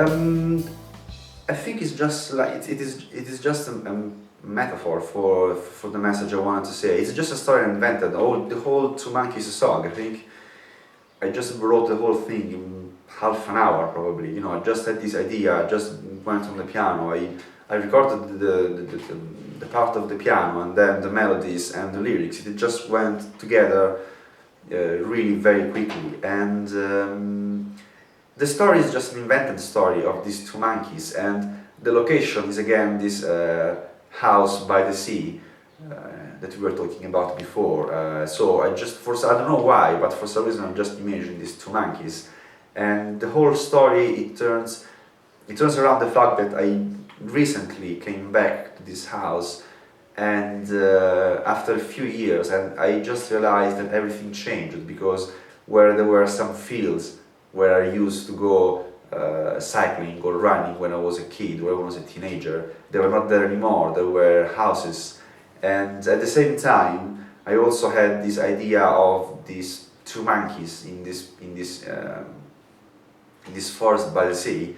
I think it's just like it is just a metaphor for the message I wanted to say. It's just a story I invented. The whole Two Monkeys song. I think I just wrote the whole thing in half an hour probably. You know, I just had this idea. I just went on the piano. I recorded the part of the piano and then the melodies and the lyrics. It just went together really very quickly. And the story is just an invented story of these two monkeys, and the location is again this house by the sea that we were talking about before. So I don't know why, but for some reason I'm just imagining these two monkeys, and the whole story it turns around the fact that I recently came back to this house, and after a few years, and I just realized that everything changed, because where there were some fields where I used to go cycling or running when I was a kid, when I was a teenager, they were not there anymore. There were houses, and at the same time I also had this idea of these two monkeys in this forest by the sea,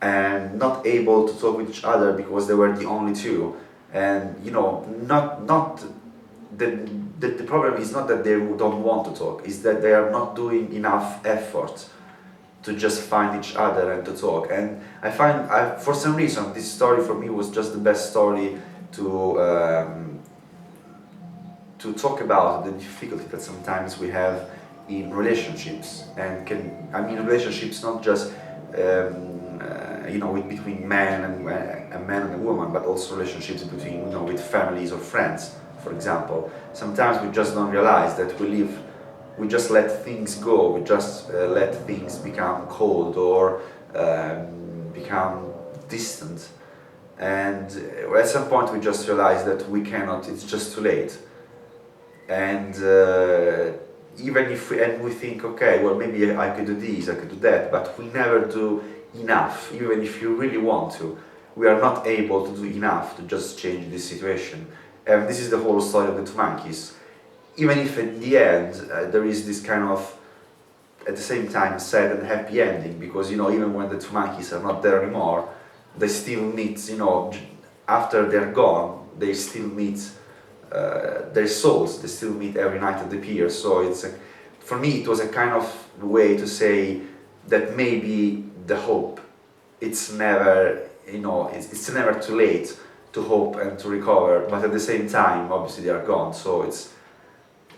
and not able to talk with each other because they were the only two. And you know, not the problem is not that they don't want to talk, is that they are not doing enough effort to just find each other and to talk. And for some reason, this story for me was just the best story to talk about the difficulty that sometimes we have in relationships, and relationships not just between man and a woman, but also relationships between with families or friends, for example. Sometimes we just don't realize that we just let things go, we just let things become cold or become distant, and at some point we just realize that we cannot, it's just too late. And even if we think, okay, well, maybe I could do this, I could do that, but we never do enough. Even if you really want to, we are not able to do enough to just change this situation. And this is the whole story of the two monkeys. Even if at the end there is this kind of, at the same time, sad and happy ending, because even when the two monkeys are not there anymore, they still meet, after they're gone, they still meet their souls, they still meet every night at the pier. So for me it was a kind of way to say that maybe the hope, it's never, it's never too late to hope and to recover, but at the same time obviously they are gone. So it's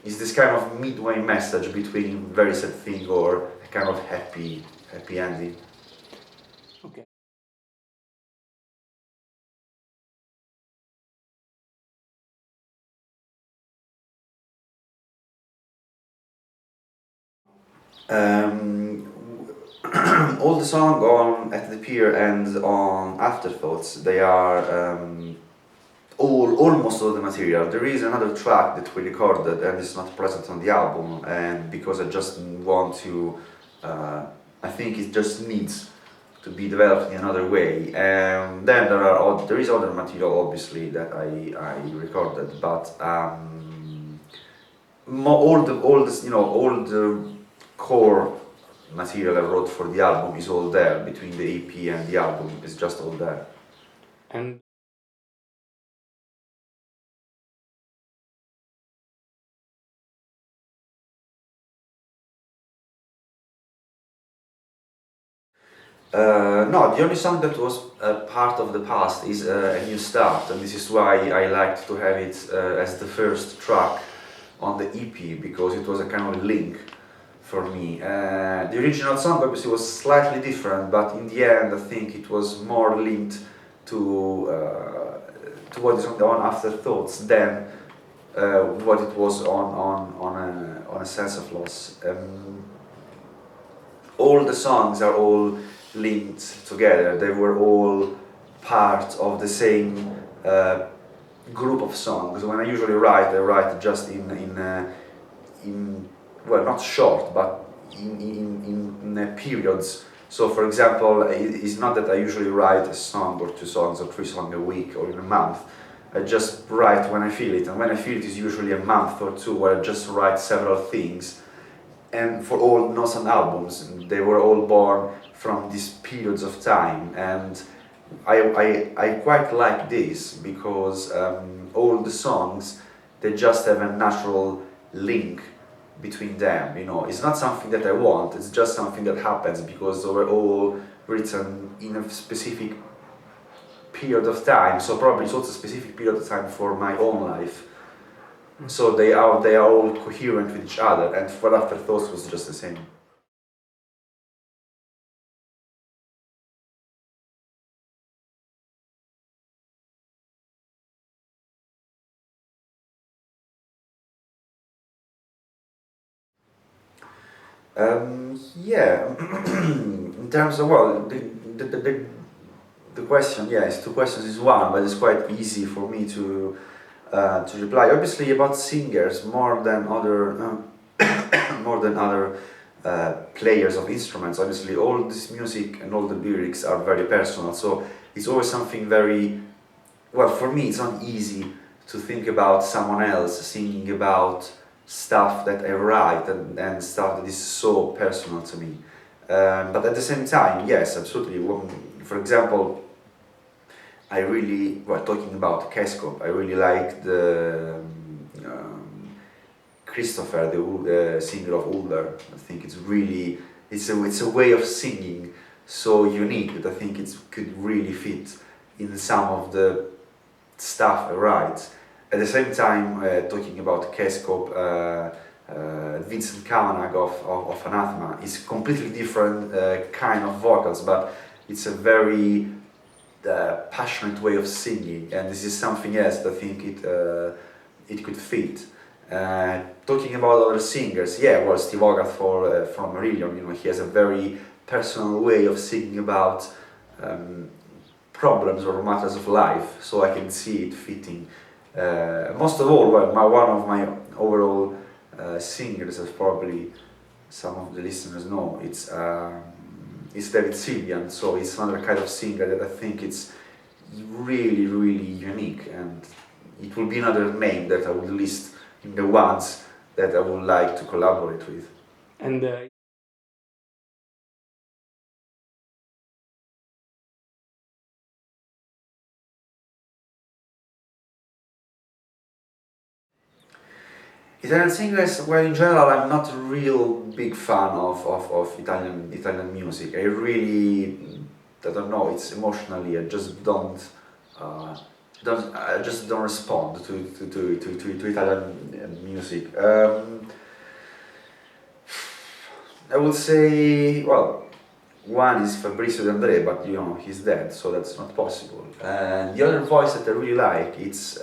this kind of midway message between very sad thing or a kind of happy ending. Okay. All the song on At the Pier and on Afterthoughts, they are almost all the material. There is another track that we recorded and it's not present on the album, and because I just want to, I think it just needs to be developed in another way. And then there is other material obviously that I recorded, but all the core material I wrote for the album is all there. Between the EP and the album, it's just all there. And no, the only song that was part of the past is A New Start, and this is why I liked to have it as the first track on the EP, because it was a kind of link for me. The original song obviously was slightly different, but in the end I think it was more linked to what is on Afterthoughts than what it was on a Sense of Loss. All the songs are all linked together. They were all part of the same group of songs. When I usually write, I write just in well, not short, but in periods. So for example, it's not that I usually write a song or 2 songs or 3 songs a week or in a month. I just write when I feel it, and when I feel it is usually a month or 2 where I just write several things, and for all Nosound albums, they were all born from these periods of time, and I quite like this because all the songs, they just have a natural link between them, you know. It's not something that I want, it's just something that happens because they were all written in a specific period of time, so probably it's also a specific period of time for my own life. So they are all coherent with each other, and for Afterthoughts was just the same. Yeah, in terms of, well, the question, yes, two questions is one, but it's quite easy for me to reply. Obviously, about singers more than other more than other players of instruments. Obviously, all this music and all the lyrics are very personal, so it's always something very, well, for me, it's not easy to think about someone else singing about stuff that I write and stuff that is so personal to me. But at the same time, yes, absolutely. For example, I really, well, talking about Keskop, I really like the Christopher, the singer of Ulder. I think it's really, it's a way of singing so unique that I think it could really fit in some of the stuff I write. At the same time, talking about Keskop, Vincent Kavanagh of Anathema is completely different kind of vocals, but it's a very passionate way of singing, and this is something else that I think it could fit. Talking about other singers, yeah, well, Steve Hogarth from Marillion, you know, he has a very personal way of singing about problems or matters of life, so I can see it fitting. Most of all, well, one of my overall singers, as probably some of the listeners know, it's David Sylvian, so it's another kind of singer that I think it's really, really unique, and it will be another name that I would list in the ones that I would like to collaborate with. and Italian singers, well, in general, I'm not a real big fan of Italian music. I don't know, it's emotionally, I just I just don't respond to Italian music. I would say, well, one is Fabrizio De André, but you know, he's dead, so that's not possible. And the other voice that I really like, it's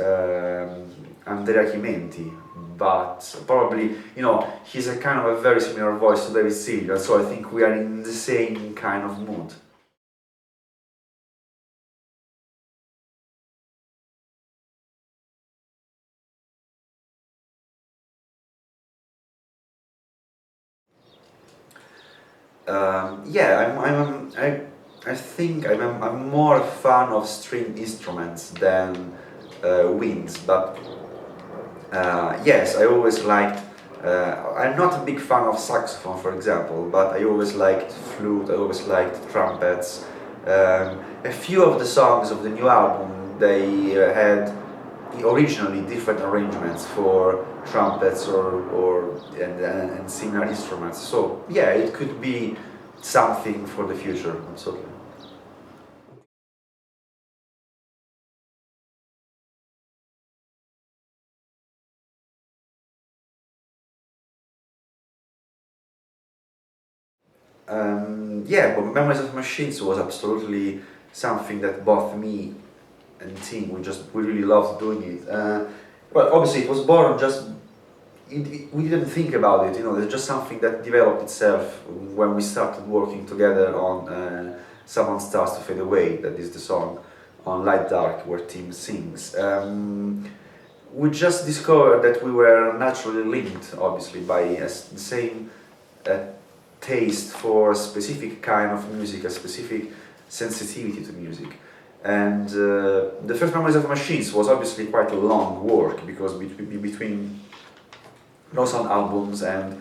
Andrea Chimenti, but probably, you know, he's a kind of a very similar voice to David Sylvian, so I think we are in the same kind of mood. Yeah, I think I'm more a fan of string instruments than winds, but yes, I always liked. I'm not a big fan of saxophone, for example, but I always liked flute. I always liked trumpets. A few of the songs of the new album, they had originally different arrangements for trumpets and similar instruments. So yeah, it could be something for the future, absolutely. Yeah, but Memories of Machines was absolutely something that both me and Tim, we really loved doing it. Well, obviously it was born just, we didn't think about it, you know, it's just something that developed itself when we started working together on Someone Starts to Fade Away, that is the song on Light Dark where Tim sings. We just discovered that we were naturally linked, obviously, by the same uh, taste for a specific kind of music, a specific sensitivity to music. And the first Memories of Machines was obviously quite a long work, because between Nosound albums and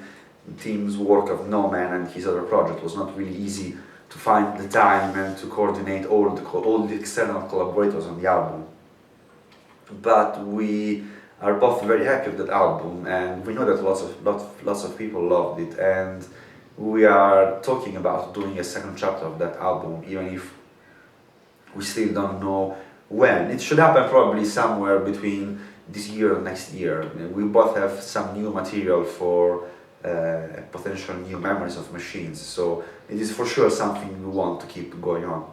team's work of No Man and his other project was not really easy to find the time and to coordinate all the external collaborators on the album. But we are both very happy with that album, and we know that lots of people loved it, and we are talking about doing a second chapter of that album, even if we still don't know when. It should happen probably somewhere between this year and next year. We both have some new material for potential new memories of machines, so it is for sure something we want to keep going on.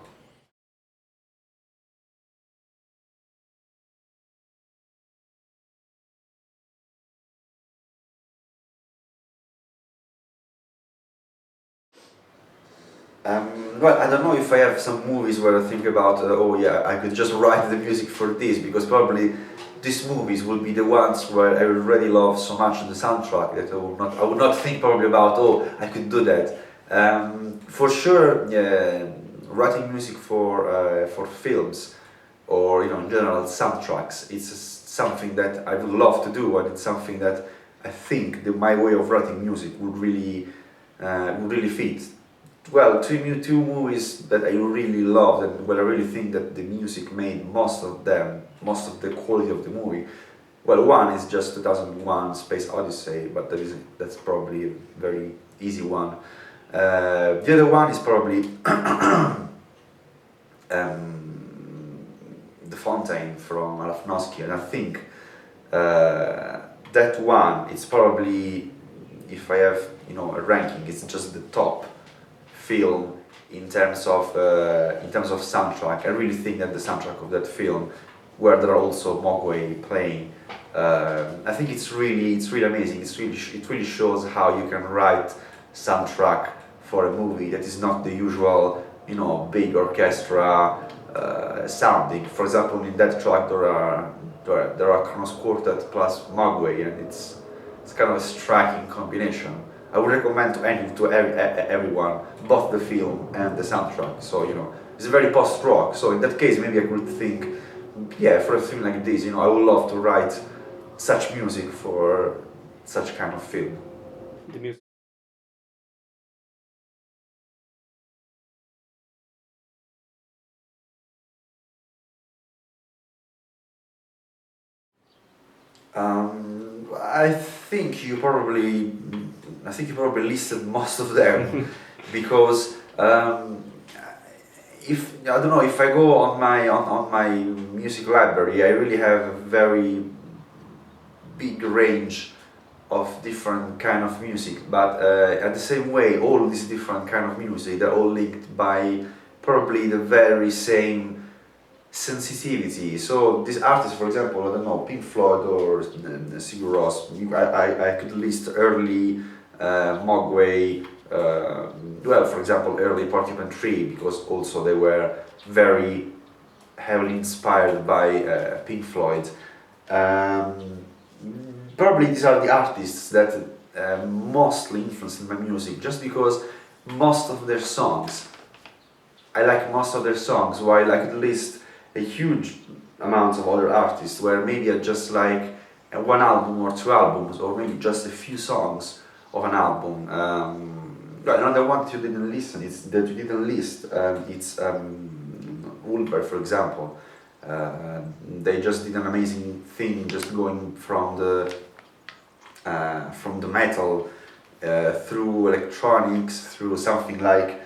Well, I don't know if I have some movies where I think about, oh yeah, I could just write the music for this, because probably these movies will be the ones where I already love so much the soundtrack that I would not think probably about, oh, I could do that. For sure, yeah, writing music for films, or in general soundtracks, it's something that I would love to do, and it's something that I think that my way of writing music would really fit. Well, two movies that I really loved, and I really think that the music made most of the quality of the movie. Well, one is just 2001 Space Odyssey, but that's probably a very easy one. The other one is probably The Fontaine from Aronofsky, and I think that one, it's probably, if I have a ranking, it's just the top film in terms of soundtrack. I really think that the soundtrack of that film, where there are also Mogwai playing, I think it's really amazing. It really shows how you can write soundtrack for a movie that is not the usual big orchestra sounding. For example, in that track there are Kronos Quartet plus Mogwai, and it's kind of a striking combination. I would recommend to everyone both the film and the soundtrack. So it's very post-rock. So in that case, maybe I could think, yeah, for a film like this, I would love to write such music for such kind of film. the music. I think you probably listed most of them, because if I don't know, if I go on my music library, I really have a very big range of different kind of music. But at the same way, all these different kind of music, they're all linked by probably the very same sensitivity. So these artists, for example, I don't know, Pink Floyd or Sigur Rós, I could list early Mogwai, well, for example, early Porcupine Tree, because also they were very heavily inspired by Pink Floyd. Probably these are the artists that mostly influenced my music, just because most of their songs, I like most of their songs, while I could list a huge amount of other artists where maybe I just like one album or two albums, or maybe just a few songs of an album. Another one that you didn't list, it's Ulver, for example. They just did an amazing thing, just going from the metal through electronics, through something like,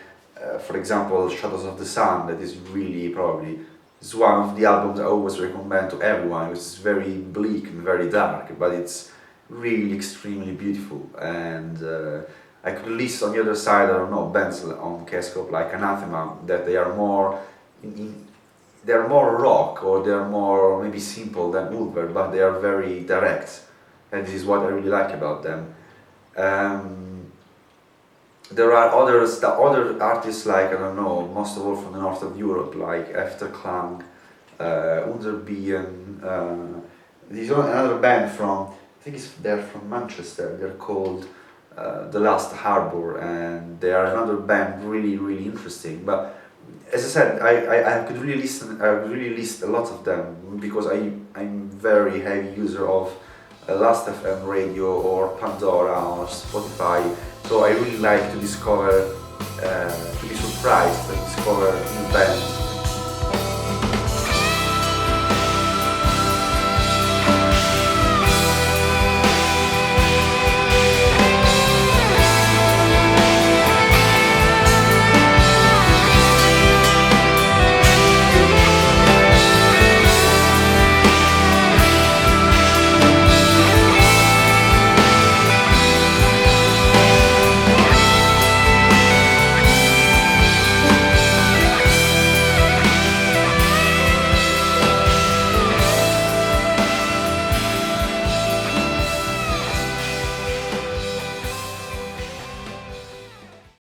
for example, Shadows of the Sun, that is really probably is one of the albums I always recommend to everyone. It's very bleak and very dark, but it's really extremely beautiful. And I could list on the other side, I don't know, bands on Cascope like Anathema, that they are more they're more rock, or they're more maybe simple than Ulver, but they are very direct, and this is what I really like about them. There are other artists like, I don't know, most of all from the north of Europe, like Efterklang, Unterbieren. There's another band from, I think they're from Manchester. They're called The Last Harbour, and they are another band really interesting. But as I said, I could really list a lot of them, because I'm very heavy user of Last FM radio or Pandora or Spotify. So I really like to discover, to be surprised and discover new bands